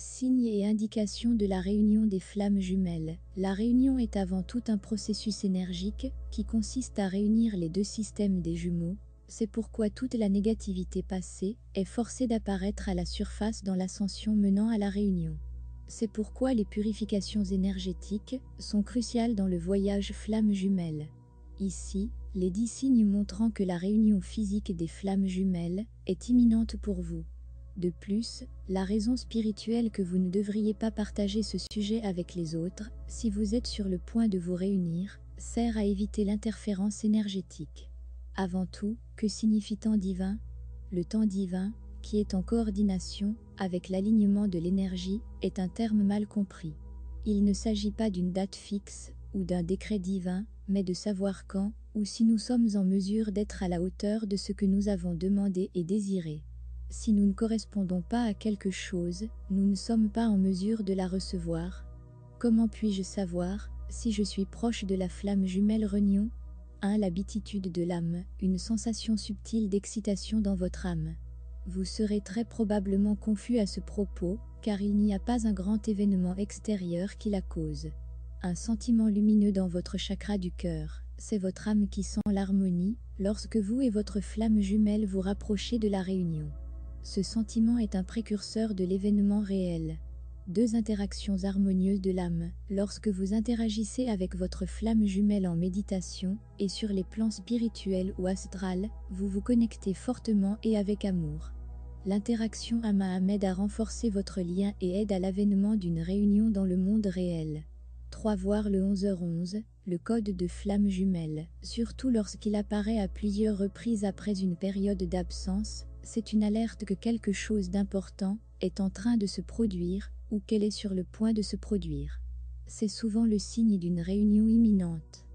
Signe et indication de la réunion des flammes jumelles. La réunion est avant tout un processus énergique qui consiste à réunir les deux systèmes des jumeaux. C'est pourquoi toute la négativité passée est forcée d'apparaître à la surface dans l'ascension menant à la réunion. C'est pourquoi les purifications énergétiques sont cruciales dans le voyage flammes jumelles. Ici, les 10 signes montrant que la réunion physique des flammes jumelles est imminente pour vous. De plus, la raison spirituelle que vous ne devriez pas partager ce sujet avec les autres, si vous êtes sur le point de vous réunir, sert à éviter l'interférence énergétique. Avant tout, que signifie temps divin? Le temps divin, qui est en coordination avec l'alignement de l'énergie, est un terme mal compris. Il ne s'agit pas d'une date fixe ou d'un décret divin, mais de savoir quand ou si nous sommes en mesure d'être à la hauteur de ce que nous avons demandé et désiré. Si nous ne correspondons pas à quelque chose, nous ne sommes pas en mesure de la recevoir. Comment puis-je savoir si je suis proche de la flamme jumelle réunion? 1. La béatitude de l'âme, une sensation subtile d'excitation dans votre âme. Vous serez très probablement confus à ce propos, car il n'y a pas un grand événement extérieur qui la cause. Un sentiment lumineux dans votre chakra du cœur, c'est votre âme qui sent l'harmonie, lorsque vous et votre flamme jumelle vous rapprochez de la réunion. Ce sentiment est un précurseur de l'événement réel. 2 interactions harmonieuses de l'âme. Lorsque vous interagissez avec votre flamme jumelle en méditation, et sur les plans spirituels ou astral, vous vous connectez fortement et avec amour. L'interaction âme à âme aide à renforcer votre lien et aide à l'avènement d'une réunion dans le monde réel. 3. Voir le 11h11, le code de flamme jumelle. Surtout lorsqu'il apparaît à plusieurs reprises après une période d'absence, c'est une alerte que quelque chose d'important est en train de se produire ou qu'elle est sur le point de se produire. C'est souvent le signe d'une réunion imminente.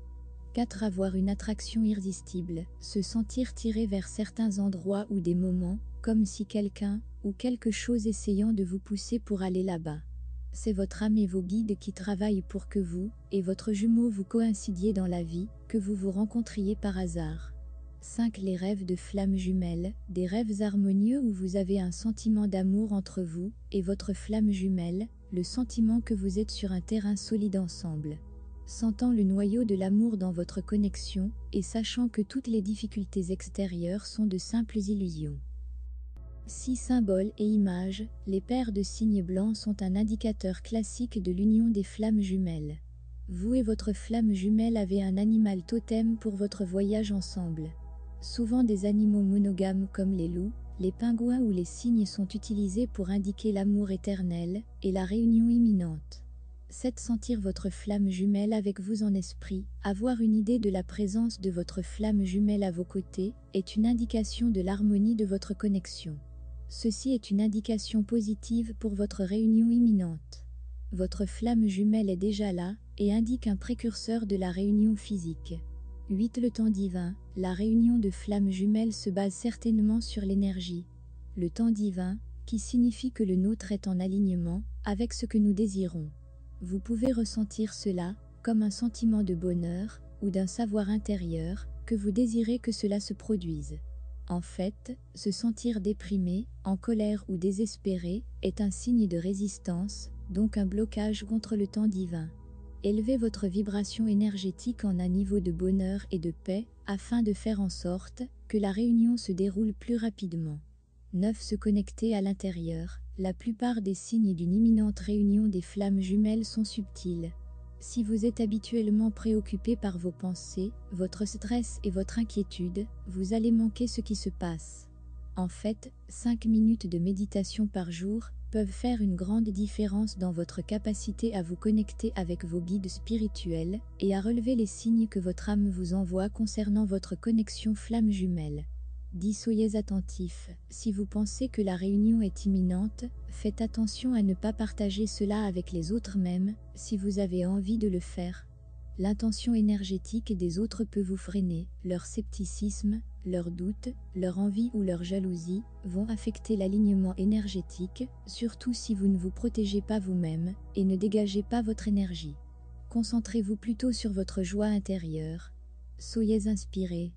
4. Avoir une attraction irrésistible, se sentir tiré vers certains endroits ou des moments, comme si quelqu'un ou quelque chose essayant de vous pousser pour aller là-bas. C'est votre âme et vos guides qui travaillent pour que vous et votre jumeau vous coïncidiez dans la vie, que vous vous rencontriez par hasard. 5. Les rêves de flammes jumelles, des rêves harmonieux où vous avez un sentiment d'amour entre vous et votre flamme jumelle, le sentiment que vous êtes sur un terrain solide ensemble. Sentant le noyau de l'amour dans votre connexion et sachant que toutes les difficultés extérieures sont de simples illusions. 6. Symboles et images, les paires de signes blancs sont un indicateur classique de l'union des flammes jumelles. Vous et votre flamme jumelle avez un animal totem pour votre voyage ensemble. Souvent des animaux monogames comme les loups, les pingouins ou les cygnes sont utilisés pour indiquer l'amour éternel et la réunion imminente. 7. Sentir votre flamme jumelle avec vous en esprit, avoir une idée de la présence de votre flamme jumelle à vos côtés, est une indication de l'harmonie de votre connexion. Ceci est une indication positive pour votre réunion imminente. Votre flamme jumelle est déjà là et indique un précurseur de la réunion physique. 8. Le temps divin, la réunion de flammes jumelles se base certainement sur l'énergie. Le temps divin, qui signifie que le nôtre est en alignement avec ce que nous désirons. Vous pouvez ressentir cela comme un sentiment de bonheur ou d'un savoir intérieur que vous désirez que cela se produise. En fait, se sentir déprimé, en colère ou désespéré est un signe de résistance, donc un blocage contre le temps divin. Élevez votre vibration énergétique en un niveau de bonheur et de paix afin de faire en sorte que la réunion se déroule plus rapidement. 9. Se connecter à l'intérieur. La plupart des signes d'une imminente réunion des flammes jumelles sont subtils. Si vous êtes habituellement préoccupé par vos pensées, votre stress et votre inquiétude, vous allez manquer ce qui se passe. En fait, 5 minutes de méditation par jour peuvent faire une grande différence dans votre capacité à vous connecter avec vos guides spirituels et à relever les signes que votre âme vous envoie concernant votre connexion flamme jumelle. 10. Soyez attentifs. Si vous pensez que la réunion est imminente, faites attention à ne pas partager cela avec les autres même, si vous avez envie de le faire. L'intention énergétique des autres peut vous freiner, leur scepticisme, leurs doutes, leur envie ou leur jalousie vont affecter l'alignement énergétique, surtout si vous ne vous protégez pas vous-même et ne dégagez pas votre énergie. Concentrez-vous plutôt sur votre joie intérieure. Soyez inspirés,